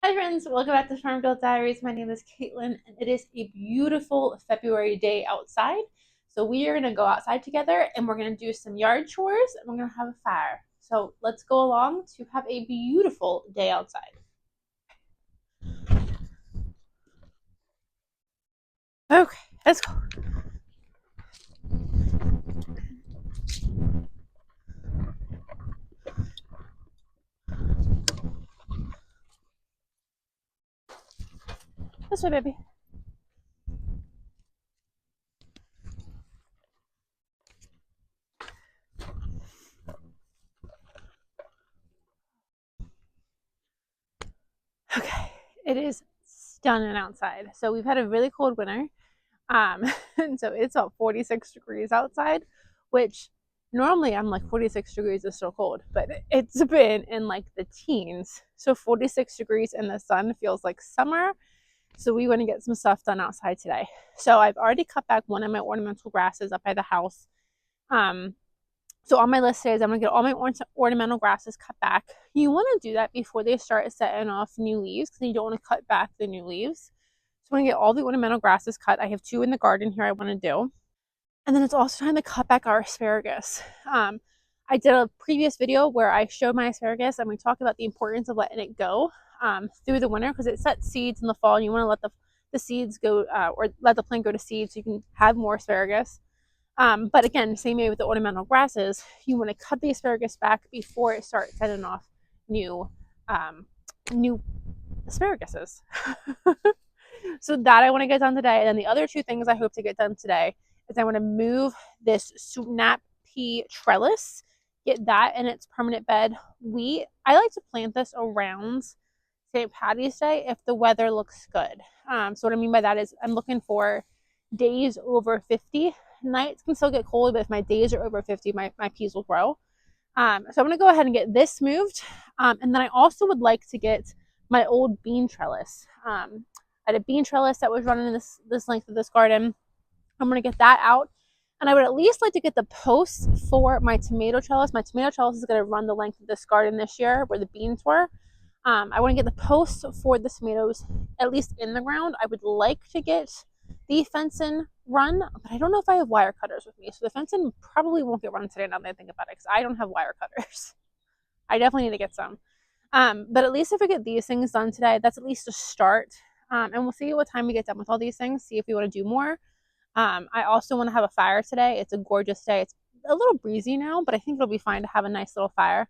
Hi friends, welcome back to Farm Girl Diaries. My name is Caitlin and it is a beautiful February day outside. So we are going to go outside together and we're going to do some yard chores and we're going to have a fire. So let's go along to have a beautiful day outside. Okay, let's go. This way, baby. Okay, it is stunning outside. So we've had a really cold winter. And so it's about 46 degrees outside, which normally I'm like 46 degrees is so cold, but it's been in like the teens. So 46 degrees in the sun feels like summer. So we want to get some stuff done outside today. So I've already cut back one of my ornamental grasses up by the house. Um, so on my list today is I'm gonna get all my ornamental grasses cut back. You want to do that before they start setting off new leaves because you don't want to cut back the new leaves. So I'm gonna get all the ornamental grasses cut. I have 2 in the garden here I want to do. And then it's also time to cut back our asparagus. I did a previous video where I showed my asparagus and we talked about the importance of letting it go through the winter because it sets seeds in the fall and you want to let the seeds go or let the plant go to seed so you can have more asparagus. But again, same way with the ornamental grasses, you want to cut the asparagus back before it starts setting off new new asparaguses. So that I want to get done today. And then the other 2 things I hope to get done today is I want to move this snap pea trellis, get that in its permanent bed. I like to plant this around St. Patty's Day if the weather looks good. So what I mean by that is I'm looking for days over 50. Nights can still get cold, but if my days are over 50, my peas will grow. So I'm going to go ahead and get this moved. And then I also would like to get my old bean trellis. I had a bean trellis that was running this length of this garden. I'm going to get that out. And I would at least like to get the posts for my tomato trellis. My tomato trellis is going to run the length of this garden this year where the beans were. I want to get the posts for the tomatoes at least in the ground. I would like to get the fencing run, but I don't know if I have wire cutters with me. So the fencing probably won't get run today now that I think about it because I don't have wire cutters. I definitely need to get some. But at least if we get these things done today, that's at least a start. And we'll see what time we get done with all these things, see if we want to do more. I also want to have a fire today. It's a gorgeous day. It's a little breezy now, but I think it'll be fine to have a nice little fire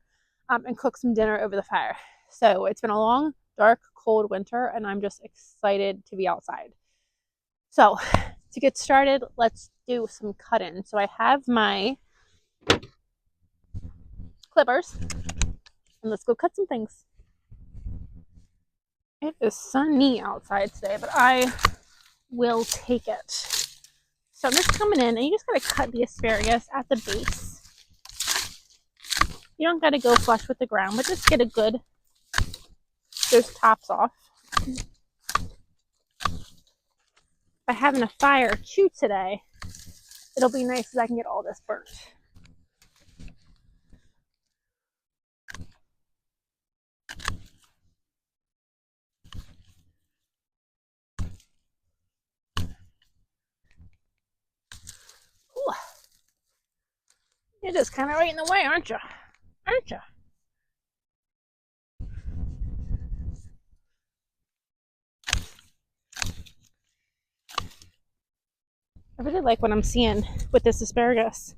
and cook some dinner over the fire. So it's been a long, dark, cold winter, and I'm just excited to be outside. So to get started, let's do some cutting. So I have my clippers, and let's go cut some things. It is sunny outside today, but I will take it. So I'm just coming in, and you just gotta cut the asparagus at the base. You don't gotta go flush with the ground, but just get a good, those tops off. By having a fire too today, it'll be nice because I can get all this burnt. Ooh. You're just kind of right in the way, aren't you? Aren't you? I really like what I'm seeing with this asparagus.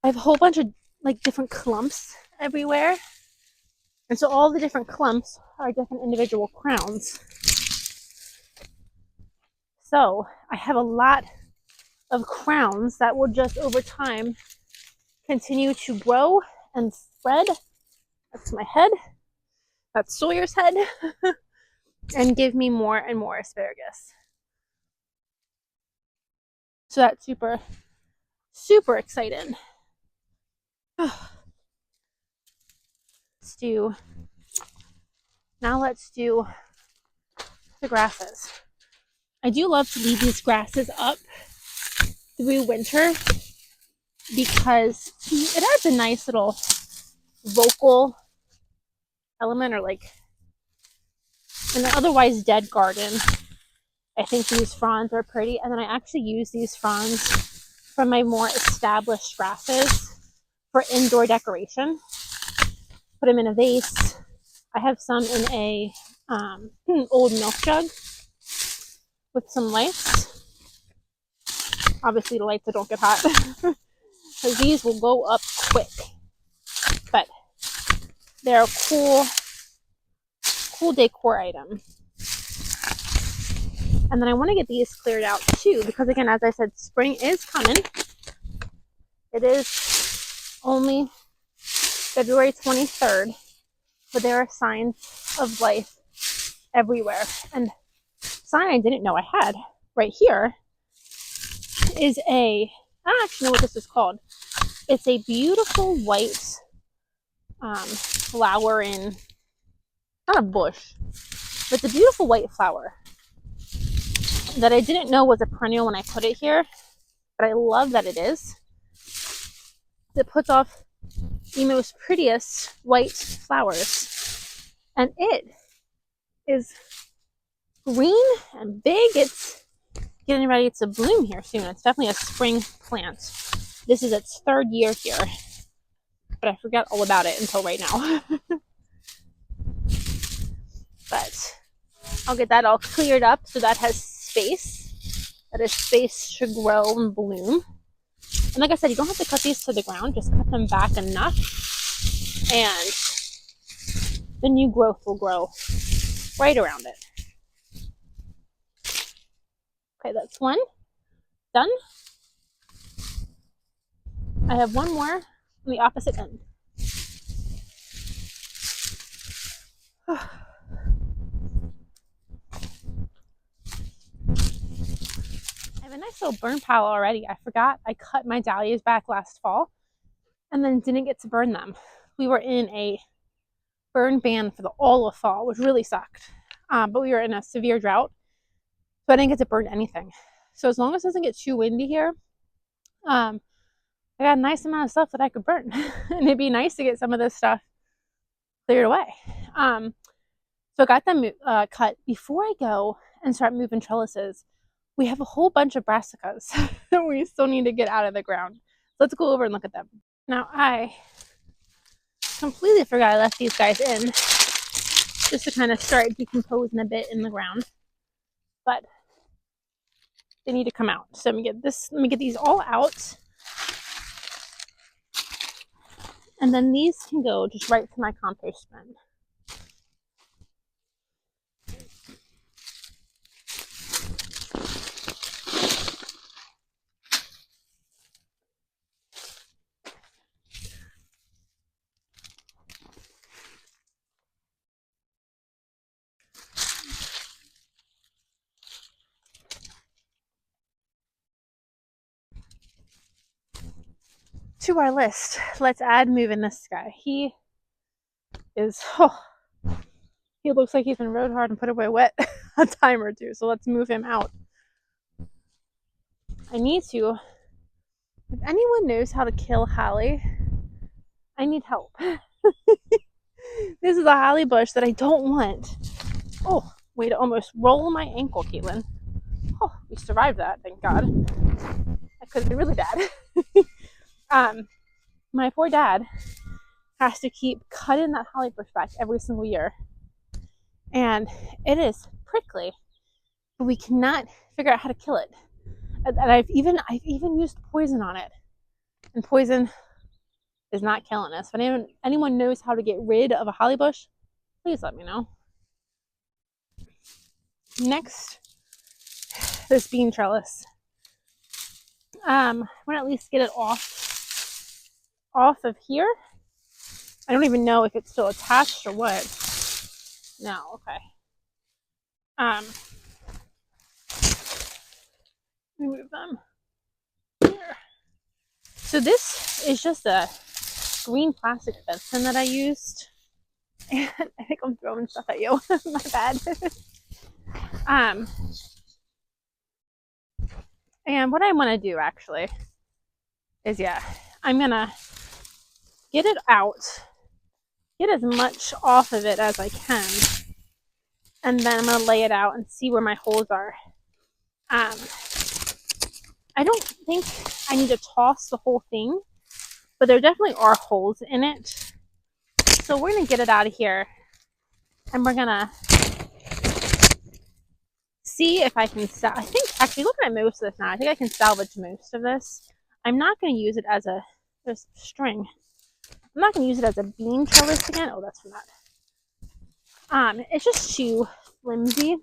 I have a whole bunch of like different clumps everywhere. And so all the different clumps are different individual crowns. So I have a lot of crowns that will just over time continue to grow and spread. That's my head. That's Sawyer's head. And give me more and more asparagus. So that's super, super exciting. Let's do the grasses. I do love to leave these grasses up through winter because it adds a nice little vocal element or like in an otherwise dead garden, I think these fronds are pretty. And then I actually use these fronds from my more established grasses for indoor decoration. Put them in a vase. I have some in a old milk jug with some lights. Obviously the lights that don't get hot, because these will go up quick. But they're a cool decor item. And then I want to get these cleared out too, because again, as I said, spring is coming. It is only February 23rd, but there are signs of life everywhere. And sign I didn't know I had right here is I don't actually know what this is called. It's a beautiful white flower in, not a bush, but it's a beautiful white flower that I didn't know was a perennial when I put it here, but I love that it is. It puts off the most prettiest white flowers, and it is green and big. It's getting ready to bloom here soon. It's definitely a spring plant. This is its 3rd year here, but I forgot all about it until right now. But I'll get that all cleared up so that has space. That is space to grow and bloom. And like I said, you don't have to cut these to the ground. Just cut them back enough, and the new growth will grow right around it. Okay, that's one done. I have one more on the opposite end. I have a nice little burn pile already. I forgot I cut my dahlias back last fall and then didn't get to burn them. We were in a burn ban for all of fall, which really sucked. But we were in a severe drought, so I didn't get to burn anything. So as long as it doesn't get too windy here, I got a nice amount of stuff that I could burn. And it'd be nice to get some of this stuff cleared away. So I got them cut. Before I go and start moving trellises, we have a whole bunch of brassicas that we still need to get out of the ground. Let's go over and look at them. Now, I completely forgot I left these guys in just to kind of start decomposing a bit in the ground, but they need to come out. So let me get these all out, and then these can go just right to my compost bin. To our list, let's add moving this guy. He looks like he's been rode hard and put away wet a time or two, so let's move him out. I need to, if anyone knows how to kill holly, I need help. This is a holly bush that I don't want. Oh, way to almost roll my ankle, Caitlin. Oh, we survived that, thank God. That could have been really bad. My poor dad has to keep cutting that holly bush back every single year, and it is prickly, but we cannot figure out how to kill it. And I've even used poison on it, and poison is not killing us. If anyone knows how to get rid of a holly bush, please let me know. Next, this bean trellis. I want to at least get it off of here. I don't even know if it's still attached or what. No, okay. Remove them. Here. So this is just a green plastic fencing that I used. And I think I'm throwing stuff at you. My bad. And what I want to do actually is, I'm gonna get it out, get as much off of it as I can, and then I'm gonna lay it out and see where my holes are. I don't think I need to toss the whole thing, but there definitely are holes in it. So we're gonna get it out of here, and we're gonna see if I can I think, actually, looking at most of this now, I think I can salvage most of this. I'm not gonna use it as a, there's string. I'm not gonna use it as a bean trellis again. Oh, that's from that. It's just too flimsy.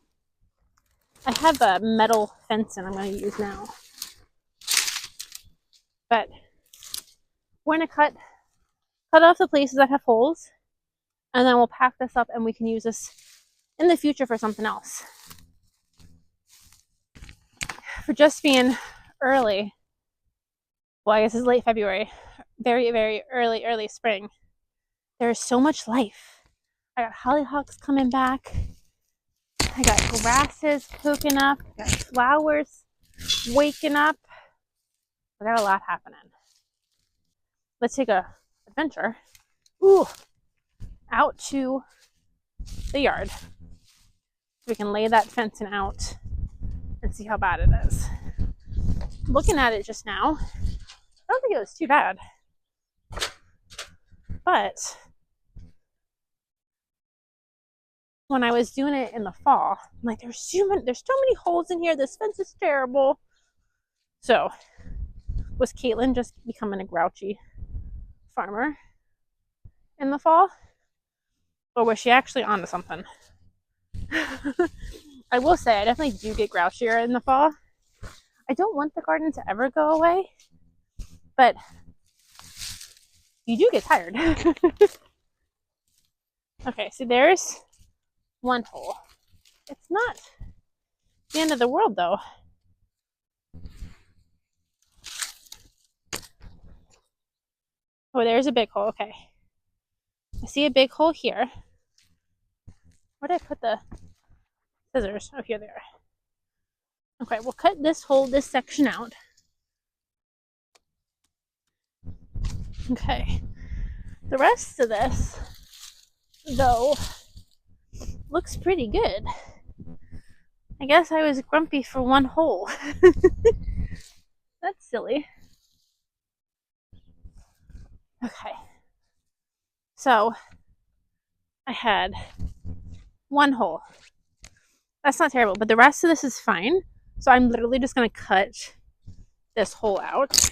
I have a metal fencing I'm going to use now. But we're going to cut off the places that have holes, and then we'll pack this up and we can use this in the future for something else. For just being early, well, I guess it's late February, very, very early spring, there is so much life. I got hollyhocks coming back. I got grasses poking up. I got flowers waking up. I got a lot happening. Let's take a adventure out to the yard. We can lay that fencing out and see how bad it is. Looking at it just now, I don't think it was too bad. But when I was doing it in the fall, I'm like, there's so many holes in here. This fence is terrible. So, was Caitlin just becoming a grouchy farmer in the fall? Or was she actually onto something? I will say, I definitely do get grouchier in the fall. I don't want the garden to ever go away, but you do get tired. Okay, so there's one hole. It's not the end of the world, though. Oh, there's a big hole. Okay. I see a big hole here. Where did I put the scissors? Oh, here they are. Okay, we'll cut this section out. Okay. The rest of this, though, looks pretty good. I guess I was grumpy for one hole. That's silly. Okay. So, I had one hole. That's not terrible, but the rest of this is fine. So I'm literally just going to cut this hole out.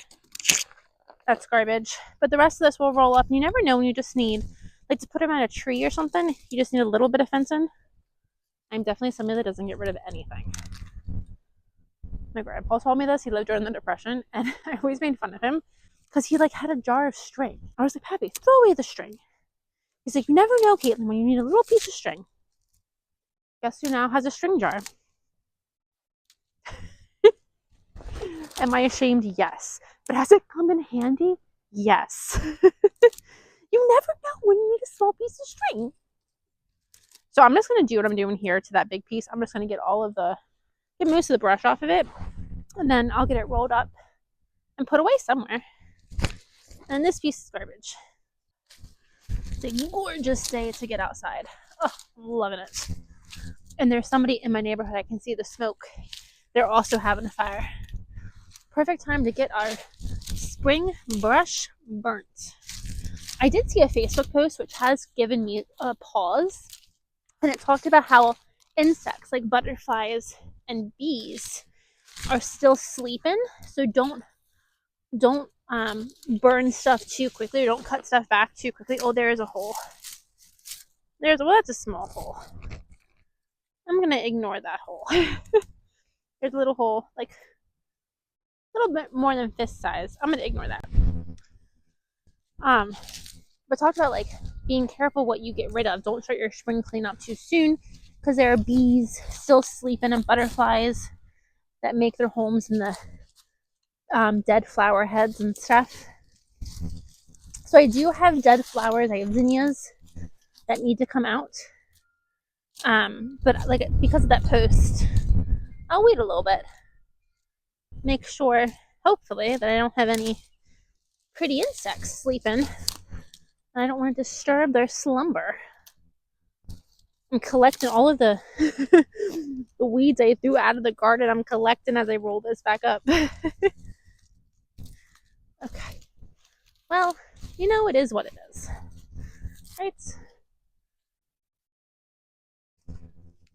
That's garbage. But the rest of this will roll up. And you never know when you just need, like, to put them on a tree or something, you just need a little bit of fencing. I'm definitely somebody that doesn't get rid of anything. My grandpa told me this. He lived during the Depression, and I always made fun of him because he, like, had a jar of string. I was like, Pappy, throw away the string. He's like, you never know, Caitlin, when you need a little piece of string. Guess who now has a string jar? Am I ashamed? Yes. But has it come in handy? Yes. You never know when you need a small piece of string. So I'm just going to do what I'm doing here to that big piece. I'm just going to get get most of the brush off of it. And then I'll get it rolled up and put away somewhere. And this piece is garbage. It's a gorgeous day to get outside. Oh, I'm loving it. And there's somebody in my neighborhood. I can see the smoke. They're also having a fire. Perfect time to get our spring brush burnt. I did see a Facebook post which has given me a pause, and it talked about how insects like butterflies and bees are still sleeping, so don't burn stuff too quickly, or don't cut stuff back too quickly. Oh, there is a hole. Well, that's a small hole. I'm gonna ignore that hole. There's a little hole, like a little bit more than fist size. I'm gonna ignore that. But talk about, like, being careful what you get rid of. Don't start your spring cleanup too soon, because there are bees still sleeping and butterflies that make their homes in the dead flower heads and stuff. So I do have dead flowers. I have zinnias that need to come out. But, like, because of that post, I'll wait a little bit. Make sure, hopefully, that I don't have any pretty insects sleeping. I don't want to disturb their slumber. I'm collecting all of the the weeds I threw out of the garden. I'm collecting as I roll this back up. Okay. Well, you know, it is what it is. Right?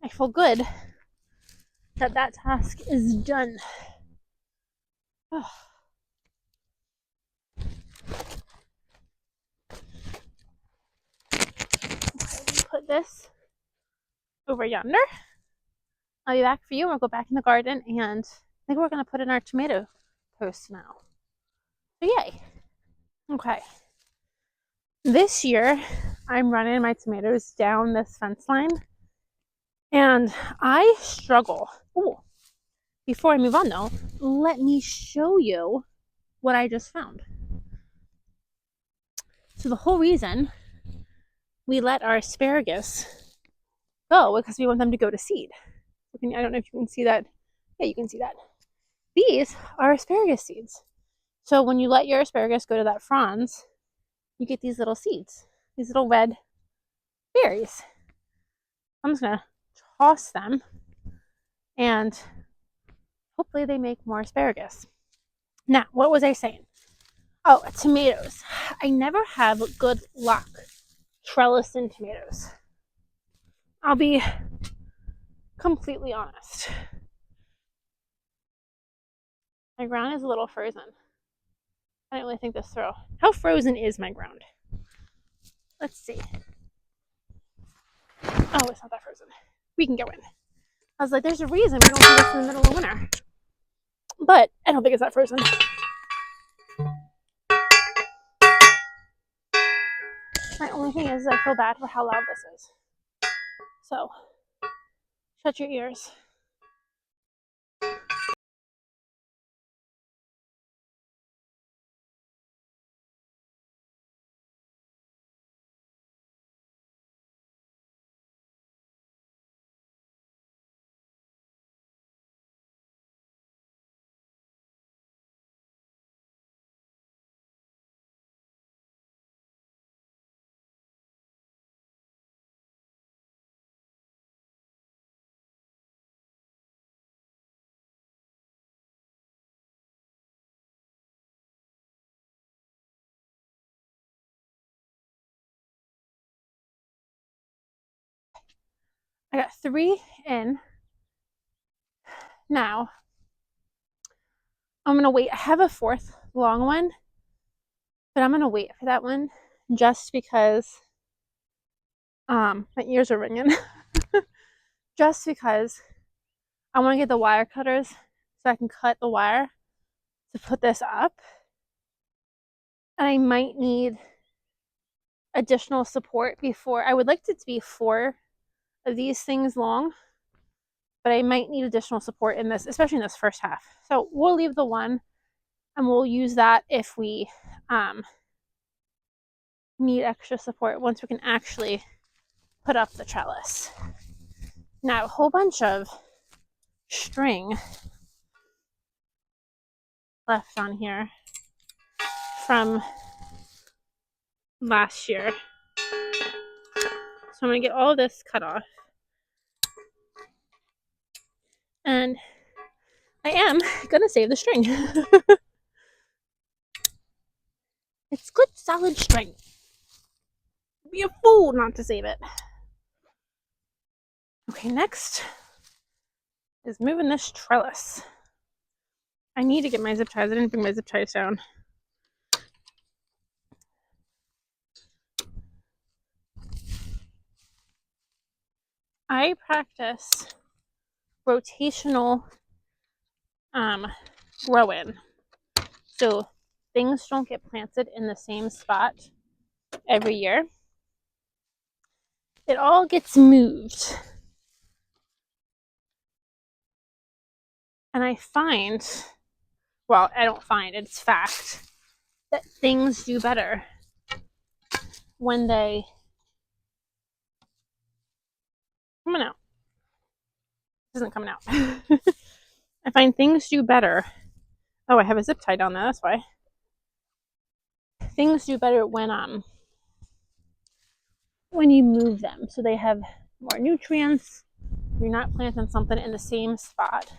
I feel good that that task is done. Oh. Okay, put this over yonder. I'll be back for you. We'll go back in the garden, and I think we're going to put in our tomato post now. So yay. Okay. This year, I'm running my tomatoes down this fence line, and I struggle. Ooh. Before I move on, though, let me show you what I just found. So the whole reason we let our asparagus go because we want them to go to seed. I don't know if you can see that. Yeah, you can see that. These are asparagus seeds. So when you let your asparagus go to that fronds, you get these little seeds, these little red berries. I'm just gonna toss them, and hopefully they make more asparagus. Now, what was I saying? Oh, tomatoes. I never have good luck trellising tomatoes. I'll be completely honest. My ground is a little frozen. I didn't really think this through. How frozen is my ground? Let's see. Oh, it's not that frozen. We can go in. I was like, there's a reason we don't do this in the middle of winter. But I don't think it's that frozen. My only thing is I feel bad for how loud this is. So, shut your ears. I got 3 in. Now, I'm going to wait. I have a 4th long one, but I'm going to wait for that one just because my ears are ringing. Just because I want to get the wire cutters so I can cut the wire to put this up. And I might need additional support before. I would like it to be 4 of these things long, but I might need additional support in this, especially in this first half. So we'll leave the one, and we'll use that if we need extra support once we can actually put up the trellis. Now, a whole bunch of string left on here from last year. So I'm going to get all of this cut off. And I am going to save the string. It's good, solid string. Be a fool not to save it. Okay, next is moving this trellis. I need to get my zip ties. I didn't bring my zip ties down. I practice rotational growing. So things don't get planted in the same spot every year. It all gets moved. And I find, well, I don't find, it's fact, that things do better when they coming out. This isn't coming out. I find things do better. Oh, I have a zip tie down there, that's why. Things do better when you move them, so they have more nutrients. You're not planting something in the same spot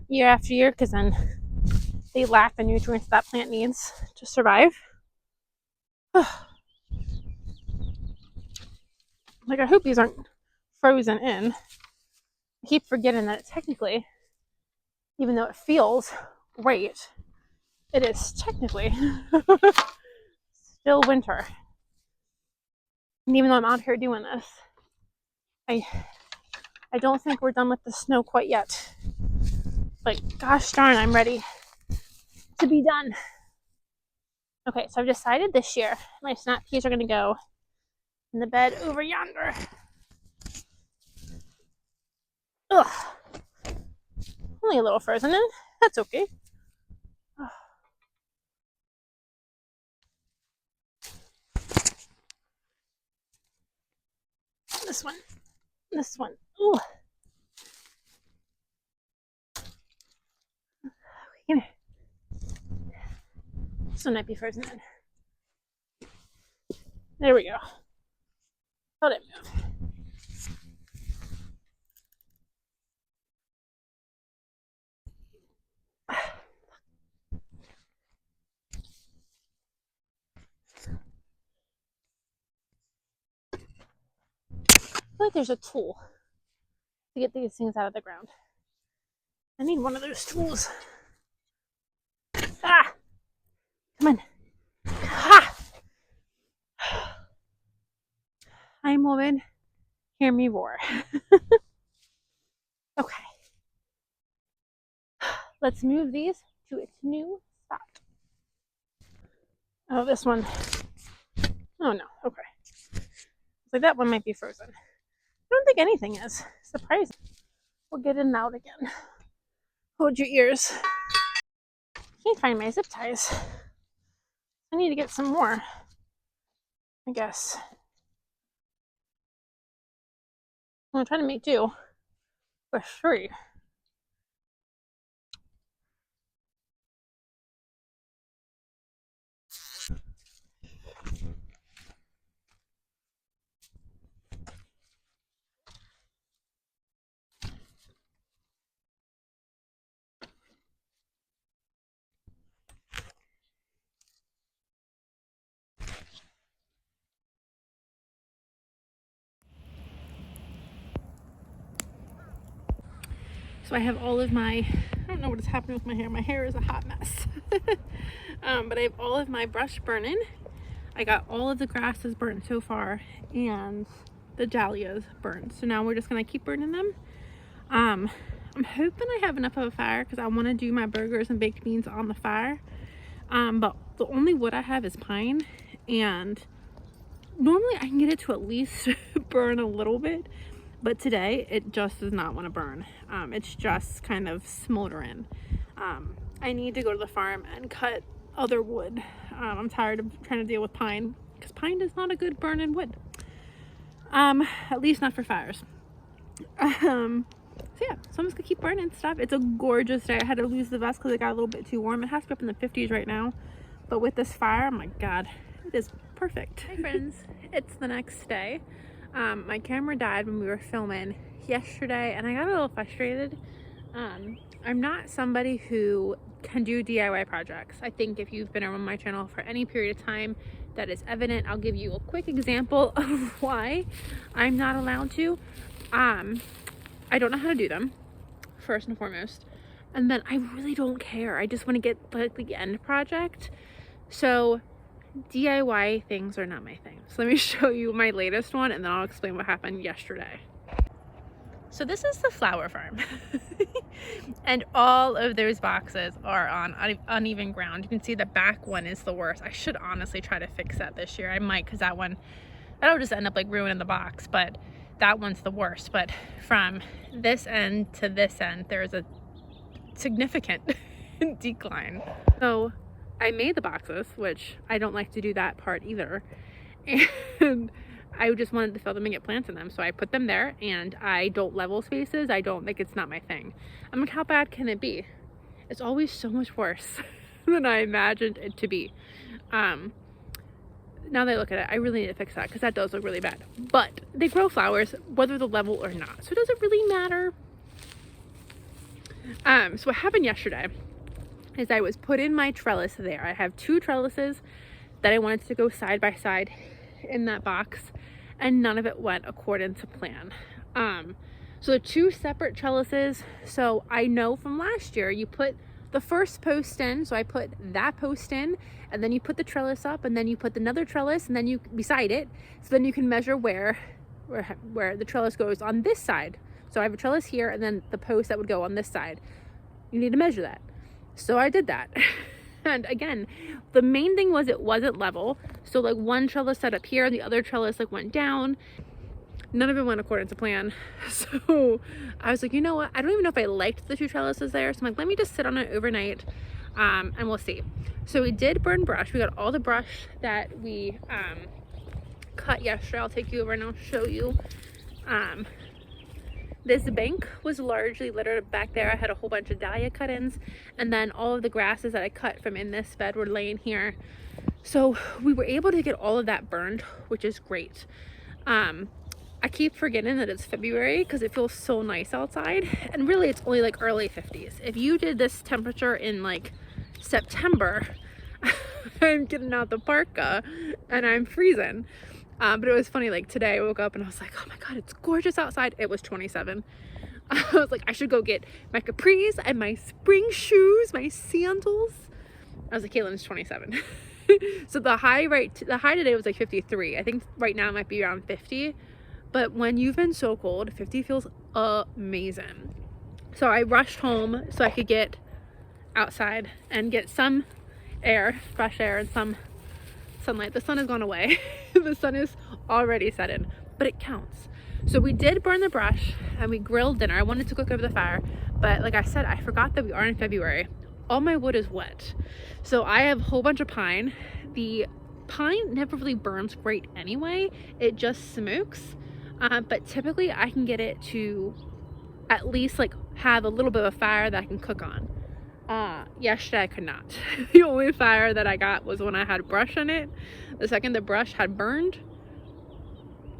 year after year, because then they lack the nutrients that plant needs to survive. Like, I hope these aren't frozen in. I keep forgetting that technically, even though it feels great, it is technically still winter. And even though I'm out here doing this, I don't think we're done with the snow quite yet. But gosh darn, I'm ready to be done. Okay, so I've decided this year my snap peas are going to go in the bed over yonder. Ugh. Only a little frozen in. That's okay. Ugh. This one. This one. Ooh. Okay, this one might be frozen in. There we go. Hold it move. I feel like there's a tool to get these things out of the ground. I need one of those tools. Ah! Come on. Ah! I'm woman. Hear me roar. Okay. Let's move these to its new spot. Oh, this one. Oh no. Okay. Like, that one might be frozen. I don't think anything is. Surprising. We'll get in and out again. Hold your ears. Can't find my zip ties. I need to get some more, I guess. I'm gonna try to make do with 3. So I have all of my, I don't know what is happening with my hair. My hair is a hot mess. But I have all of my brush burning. I got all of the grasses burnt so far and the dahlias burned. So now we're just gonna keep burning them. I'm hoping I have enough of a fire because I want to do my burgers and baked beans on the fire. But the only wood I have is pine, and normally I can get it to at least burn a little bit, but today it just does not want to burn. It's just kind of smoldering. I need to go to the farm and cut other wood. I'm tired of trying to deal with pine because pine is not a good burning wood. At least not for fires. So yeah, so I'm just gonna keep burning stuff. It's a gorgeous day. I had to lose the vest because it got a little bit too warm. It has to be up in the 50s right now, but with this fire, oh my god, it is perfect. Hey friends, it's the next day. My camera died when we were filming yesterday, and I got a little frustrated. I'm not somebody who can do DIY projects. I think if you've been around my channel for any period of time, that is evident. I'll give you a quick example of why I'm not allowed to. I don't know how to do them, first and foremost, and then I really don't care. I just want to get like the end project. So DIY things are not my thing. So let me show you my latest one, and then I'll explain what happened yesterday. So this is the flower farm. And all of those boxes are on uneven ground. You can see the back one is the worst. I should honestly try to fix that this year. I might, because that'll just end up like ruining the box, but that one's the worst. But from this end to this end, there's a significant decline. So I made the boxes, which I don't like to do that part either. And I just wanted to fill them and get plants in them. So I put them there, and I don't level spaces. I don't, like, it's not my thing. I'm like, how bad can it be? It's always so much worse than I imagined it to be. now that I look at it, I really need to fix that because that does look really bad. But they grow flowers whether they're level or not, so it doesn't really matter. So what happened yesterday is I was putting my trellis there. I have 2 trellises that I wanted to go side by side in that box, and none of it went according to plan. So 2 separate trellises. So I know from last year you put the first post in, so I put that post in, and then you put the trellis up, and then you put another trellis, and then you beside it, so then you can measure where the trellis goes on this side. So I have a trellis here, and then the post that would go on this side. You need to measure that. So I did that. And again, the main thing was it wasn't level. So like one trellis set up here and the other trellis like went down. None of it went according to plan. So I was like, you know what? I don't even know if I liked the 2 trellises there. So I'm like, let me just sit on it overnight, and we'll see. So we did burn brush. We got all the brush that we cut yesterday. I'll take you over and I'll show you. This bank was largely littered back there. I had a whole bunch of dahlia cut-ins, and then all of the grasses that I cut from in this bed were laying here. So we were able to get all of that burned, which is great. I keep forgetting that it's February because it feels so nice outside, and really it's only like early 50s. If you did this temperature in like September, I'm getting out the parka and I'm freezing. But it was funny, like today I woke up and I was like, oh my god, it's gorgeous outside. It was 27. I was like, I should go get my capris and my spring shoes, my sandals. I was like, Caitlin, it's 27. So the high today was like 53. I think right now it might be around 50. But when you've been so cold, 50 feels amazing. So I rushed home so I could get outside and get some air, fresh air, and some sunlight. The sun has gone away. The sun is already setting, but it counts. So we did burn the brush and we grilled dinner. I wanted to cook over the fire, but like I said, I forgot that we are in February. All my wood is wet. So I have a whole bunch of pine. The pine never really burns great anyway. It just smokes. But typically I can get it to at least like have a little bit of a fire that I can cook on. Yesterday I could not. The only fire that I got was when I had brush in it. The second the brush had burned,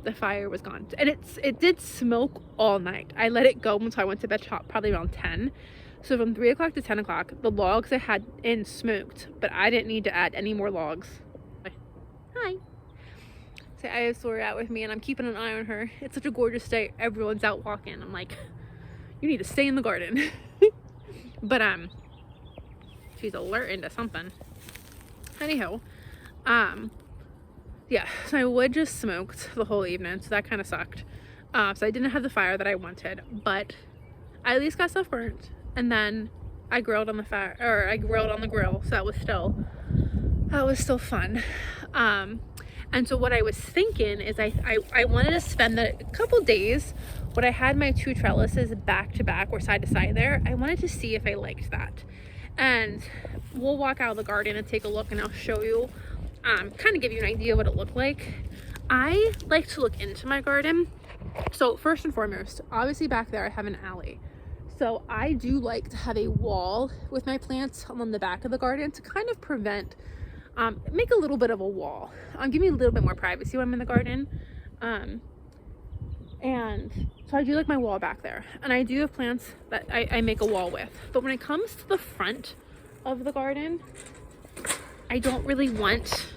the fire was gone. And it did smoke all night. I let it go until I went to bed probably around 10. So from 3 o'clock to 10 o'clock, the logs I had in smoked, but I didn't need to add any more logs. Hi. Say I have Sawyer out with me and I'm keeping an eye on her. It's such a gorgeous day. Everyone's out walking. I'm like, you need to stay in the garden. But she's alerting to something. Anyhow, yeah, so my wood just smoked the whole evening, so that kind of sucked. So I didn't have the fire that I wanted, but I at least got stuff burnt. And then I grilled on the fire, or I grilled on the grill, so that was still fun. And so what I was thinking is I wanted to spend a couple days when I had my 2 trellises back to back or side to side there. I wanted to see if I liked that. And we'll walk out of the garden and take a look and I'll show you, kind of give you an idea of what it looked like. I like to look into my garden. So first and foremost, obviously back there I have an alley. So I do like to have a wall with my plants on the back of the garden to kind of prevent, make a little bit of a wall. Give me a little bit more privacy when I'm in the garden. And so I do like my wall back there. And I do have plants that I make a wall with. But when it comes to the front of the garden, I don't really want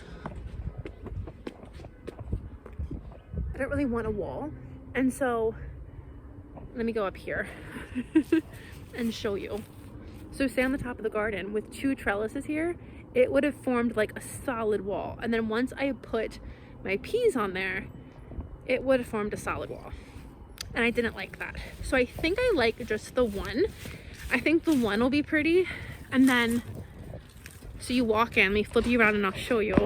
a wall. And so let me go up here and show you. So say on the top of the garden with 2 trellises here, it would have formed like a solid wall. And then once I put my peas on there, it would have formed a solid wall. And I didn't like that. So I think I like just the one. I think the one will be pretty. And then, so you walk in, let me flip you around and I'll show you.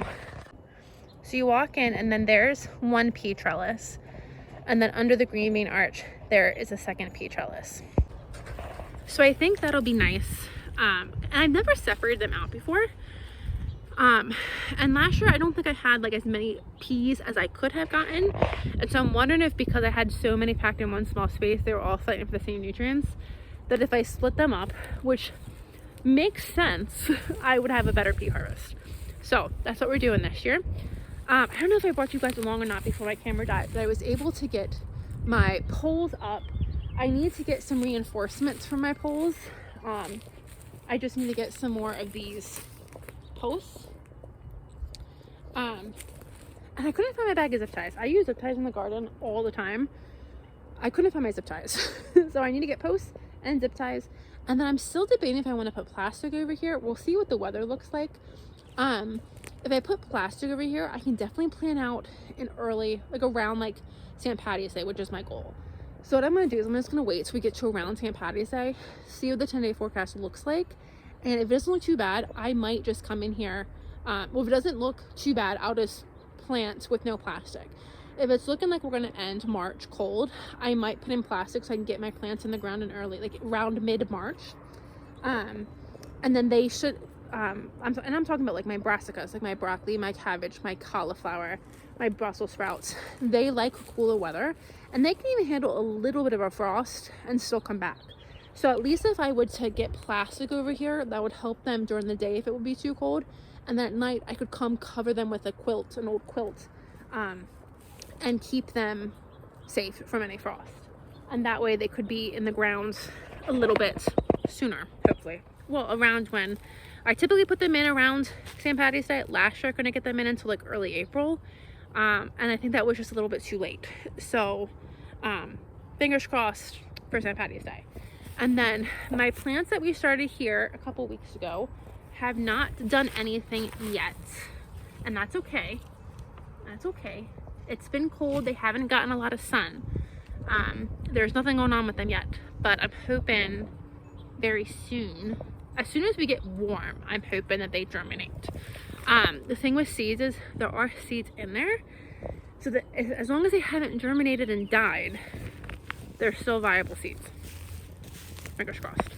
So you walk in and then there's 1 pea trellis. And then under the green bean arch, there is a 2nd pea trellis. So I think that'll be nice. And I've never separated them out before. And last year I don't think I had like as many peas as I could have gotten. And so I'm wondering if because I had so many packed in one small space, they were all fighting for the same nutrients, that if I split them up, which makes sense, I would have a better pea harvest. So that's what we're doing this year. I don't know if I brought you guys along or not before my camera died, but I was able to get my poles up. I need to get some reinforcements for my poles. I just need to get some more of these posts. And I couldn't find my bag of zip ties. I use zip ties in the garden all the time. I couldn't find my zip ties. So I need to get posts and zip ties. And then I'm still debating if I want to put plastic over here. We'll see what the weather looks like. If I put plastic over here, I can definitely plan out in early, like around like St. Patty's Day, which is my goal. So what I'm going to do is I'm just going to wait till we get to around St. Patty's Day, see what the 10-day forecast looks like. And if it doesn't look too bad, I might just come in here. Well, if it doesn't look too bad, I'll just plant with no plastic. If it's looking like we're going to end March cold, I might put in plastic so I can get my plants in the ground in early, like around mid-March. And then they should, I'm talking about like my brassicas, like my broccoli, my cabbage, my cauliflower, my Brussels sprouts. They like cooler weather, and they can even handle a little bit of a frost and still come back. So at least if I would to get plastic over here, that would help them during the day if it would be too cold. And then at night, I could come cover them with a quilt, an old quilt, and keep them safe from any frost. And that way they could be in the ground a little bit sooner, hopefully. Well, around when I typically put them in around St. Patty's Day. Last year I couldn't get them in until like early April. And I think that was just a little bit too late. So fingers crossed for St. Patty's Day. And then my plants that we started here a couple weeks ago have not done anything yet. And that's okay. That's okay. It's been cold. They haven't gotten a lot of sun. There's nothing going on with them yet. But I'm hoping very soon, as soon as we get warm, I'm hoping that they germinate. The thing with seeds is there are seeds in there. So that as long as they haven't germinated and died, they're still viable seeds. Fingers crossed.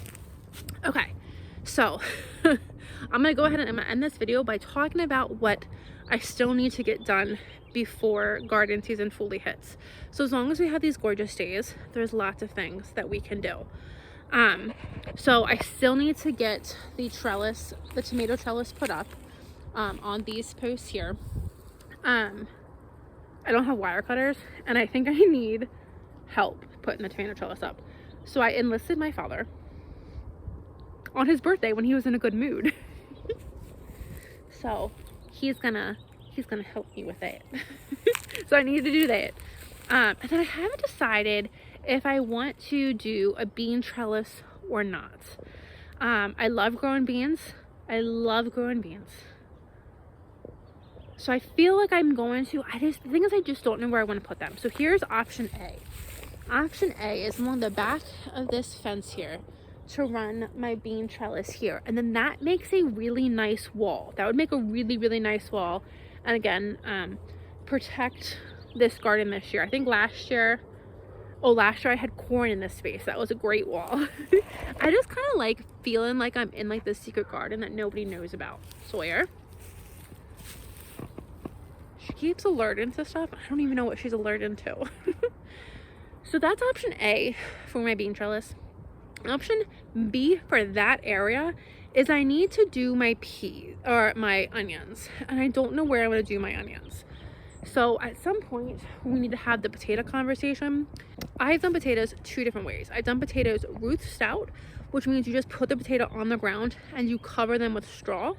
Okay, so I'm gonna go ahead and end this video by talking about what I still need to get done before garden season fully hits. So as long as we have these gorgeous days, there's lots of things that we can do. So I still need to get the trellis, the tomato trellis put up on these posts here. I don't have wire cutters, and I think I need help putting the tomato trellis up. So I enlisted my father on his birthday when he was in a good mood. So he's gonna help me with it. So I need to do that. And then I haven't decided if I want to do a bean trellis or not. I love growing beans. I love growing beans. So I feel like I'm going to, the thing is I just don't know where I want to put them. So here's option A. Option A is along the back of this fence here to run my bean trellis here. And then that makes a really nice wall. That would make a really, really nice wall. And again, protect this garden this year. I think last year I had corn in this space. That was a great wall. I just kind of like feeling like I'm in like this secret garden that nobody knows about. Sawyer. She keeps alerting to stuff. I don't even know what she's alerting to. So that's option A for my bean trellis. Option B for that area is I need to do my peas or my onions, and I don't know where I'm going to do my onions. So at some point we need to have the potato conversation. I've done potatoes two different ways. I've done potatoes root stout, which means you just put the potato on the ground and you cover them with straw.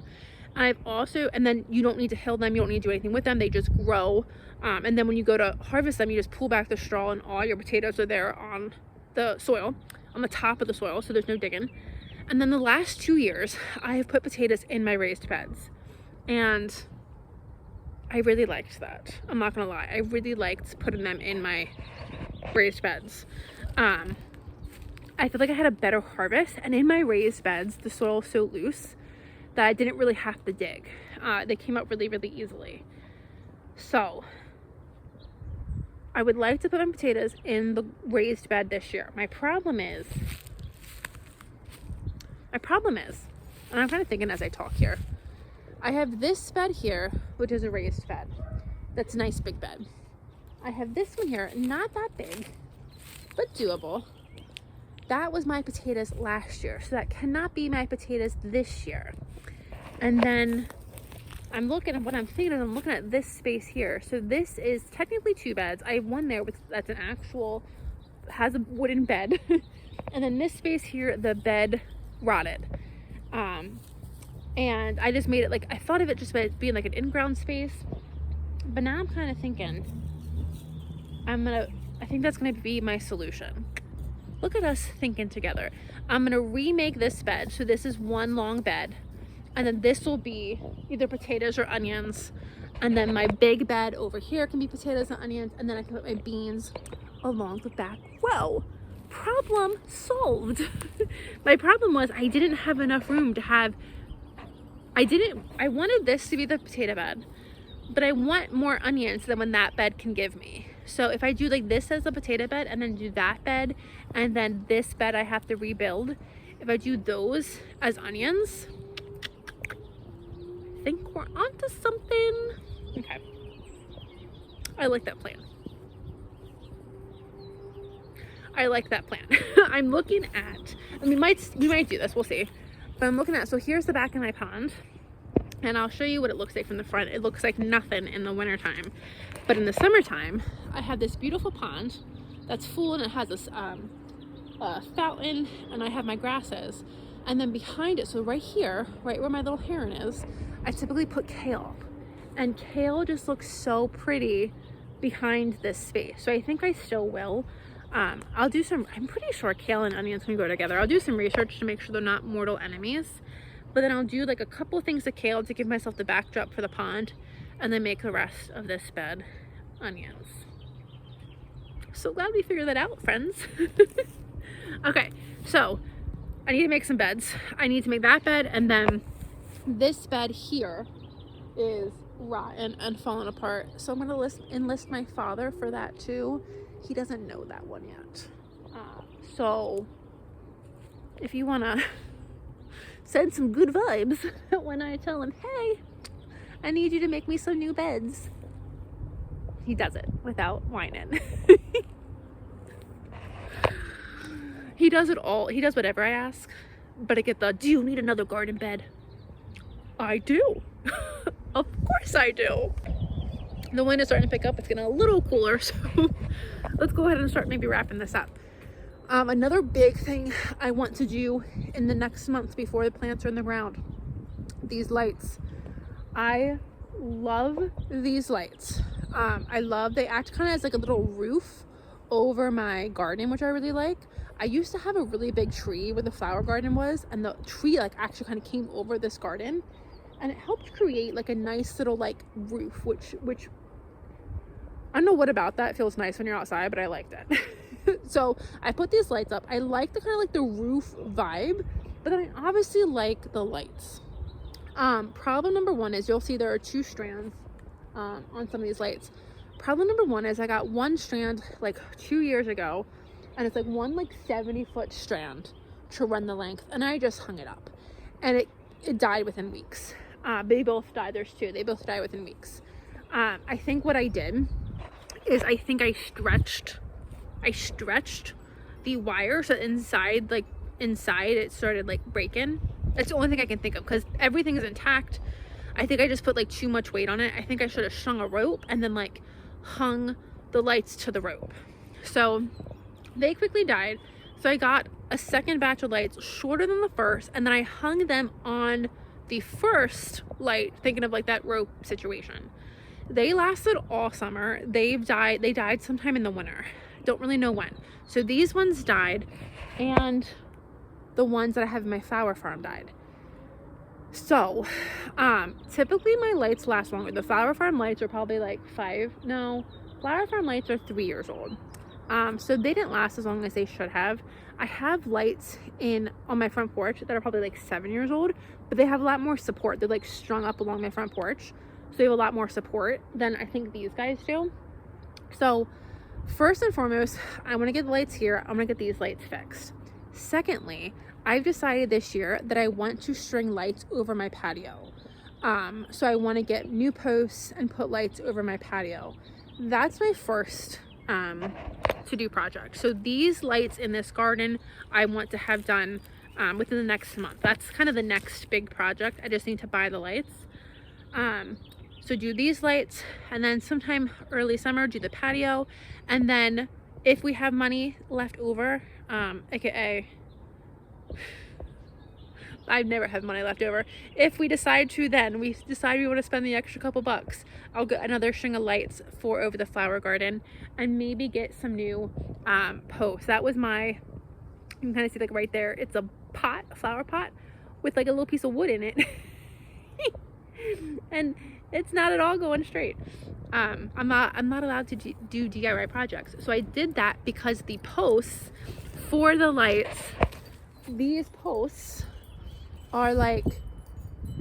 And then you don't need to hill them, you don't need to do anything with them, they just grow. And then when you go to harvest them, you just pull back the straw and all your potatoes are there on the soil, on the top of the soil, so there's no digging. And then the last 2 years, I have put potatoes in my raised beds. And I really liked that. I'm not gonna lie, I really liked putting them in my raised beds. I feel like I had a better harvest, and in my raised beds, the soil is so loose that I didn't really have to dig. They came up really, really easily. So I would like to put my potatoes in the raised bed this year. My problem is, and I'm kind of thinking as I talk here, I have this bed here, which is a raised bed. That's a nice big bed. I have this one here, not that big, but doable. That was my potatoes last year, so that cannot be my potatoes this year. And then I'm looking at what I'm thinking is I'm looking at this space here. So this is technically 2 beds. I have one there that's an actual, has a wooden bed. And then this space here, the bed rotted. And I just made it like, I thought of it just being like an in-ground space. But now I'm kind of thinking, I think that's gonna be my solution. Look at us thinking together. I'm gonna remake this bed. So this is one long bed. And then this will be either potatoes or onions. And then my big bed over here can be potatoes and onions. And then I can put my beans along the back row. Problem solved. My problem was I didn't have enough room to have, I wanted this to be the potato bed, but I want more onions than when that bed can give me. So if I do like this as a potato bed and then do that bed and then this bed I have to rebuild, if I do those as onions, I think we're onto something. Okay, I like that plan. I like that plan. I'm looking at, I mean, we might do this, we'll see. But I'm looking at, so here's the back of my pond. And I'll show you what it looks like from the front. It looks like nothing in the wintertime. But in the summertime, I have this beautiful pond that's full and it has this fountain and I have my grasses. And then behind it, so right here, right where my little heron is, I typically put kale. And kale just looks so pretty behind this space. So I think I still will. I'll do some, I'm pretty sure kale and onions can go together. I'll do some research to make sure they're not mortal enemies. But then I'll do like a couple things of kale to give myself the backdrop for the pond. And then make the rest of this bed onions. So glad we figured that out, friends. Okay, so I need to make some beds. I need to make that bed, and then this bed here is rotten and falling apart. So I'm gonna enlist my father for that too. He doesn't know that one yet. So if you wanna send some good vibes when I tell him, hey, I need you to make me some new beds, he does it without whining. He does it all. He does whatever I ask. But I get the, do you need another garden bed? I do. Of course I do. The wind is starting to pick up. It's getting a little cooler. So let's go ahead and start maybe wrapping this up. Another big thing I want to do in the next month before the plants are in the ground. These lights. I love these lights. They act kind of as like a little roof over my garden, which I really like. I used to have a really big tree where the flower garden was, and the tree like actually kind of came over this garden, and it helped create like a nice little like roof, which I don't know what about that feels nice when you're outside, but I liked it. So I put these lights up. I like the kind of like the roof vibe, but then I obviously like the lights. Problem number one is you'll see there are 2 strands on some of these lights. Problem number one is I got one strand like 2 years ago, and it's like one like 70-foot strand to run the length, and I just hung it up, and it died within weeks. They both died. There's 2. They both died within weeks. I think what I did is I think I stretched the wire so inside it started like breaking. That's the only thing I can think of, because everything is intact. I think I just put like too much weight on it. I think I should have strung a rope and then like hung the lights to the rope. So they quickly died. So I got a second batch of lights shorter than the first, and then I hung them on the first light, thinking of like that rope situation. They lasted all summer. They died sometime in the winter. Don't really know when. So these ones died, and the ones that I have in my flower farm died. So typically my lights last longer. The flower farm lights are probably like flower farm lights are 3 years old. So they didn't last as long as they should have. I have lights on my front porch that are probably like 7 years old, but they have a lot more support. They're like strung up along my front porch, so they have a lot more support than I think these guys do. So first and foremost, I want to get the lights here. I'm gonna get these lights fixed. Secondly, I've decided this year that I want to string lights over my patio. So I want to get new posts and put lights over my patio. That's my first to-do project. So these lights in this garden I want to have done within the next month. That's kind of the next big project. I just need to buy the lights. So do these lights, and then sometime early summer do the patio, and then if we have money left over, aka I've never had money left over. If we decide to, then we decide we want to spend the extra couple bucks, I'll get another string of lights for over the flower garden, and maybe get some new posts. That was my, you can kind of see like right there, it's a pot, a flower pot with like a little piece of wood in it. And it's not at all going straight. I'm not allowed to do DIY projects. So I did that because the posts for the lights, these posts are like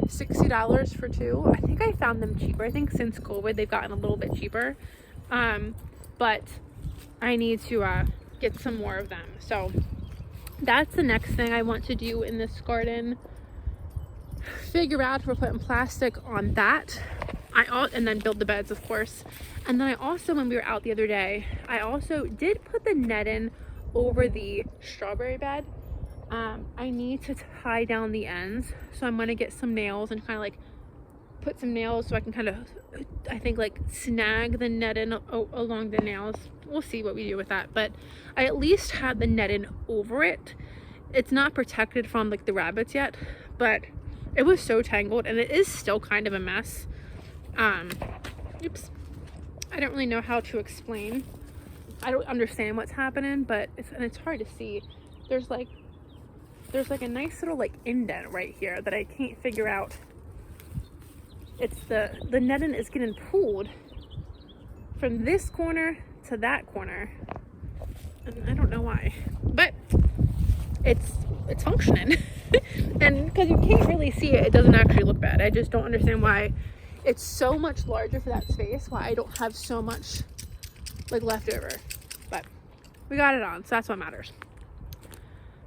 $60 for two. I think I found them cheaper. I think since COVID they've gotten a little bit cheaper. But I need to get some more of them. So that's the next thing I want to do in this garden. Figure out if we're putting plastic on that. And then build the beds, of course. And then I also, when we were out the other day, I also did put the netting over the strawberry bed. I need to tie down the ends, so I'm gonna get some nails and kind of like put some nails so I can kind of, I think, like snag the netting along the nails. We'll see what we do with that, but I at least had the netting over it. It's not protected from like the rabbits yet, but it was so tangled, and it is still kind of a mess. Oops, I don't really know how to explain. I don't understand what's happening, but it's hard to see. There's like a nice little like indent right here that I can't figure out. It's the netting is getting pulled from this corner to that corner, and I don't know why, but it's functioning. And because you can't really see it, it doesn't actually look bad. I just don't understand why it's so much larger for that space, why I don't have so much like left over. But we got it on, so that's what matters.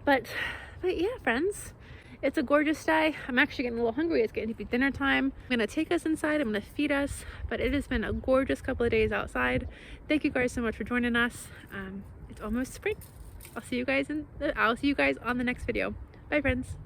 But yeah, friends, it's a gorgeous day. I'm actually getting a little hungry. It's getting to be dinner time. I'm gonna take us inside, I'm gonna feed us, but it has been a gorgeous couple of days outside. Thank you guys so much for joining us. It's almost spring. I'll see you guys on the next video. Bye, friends.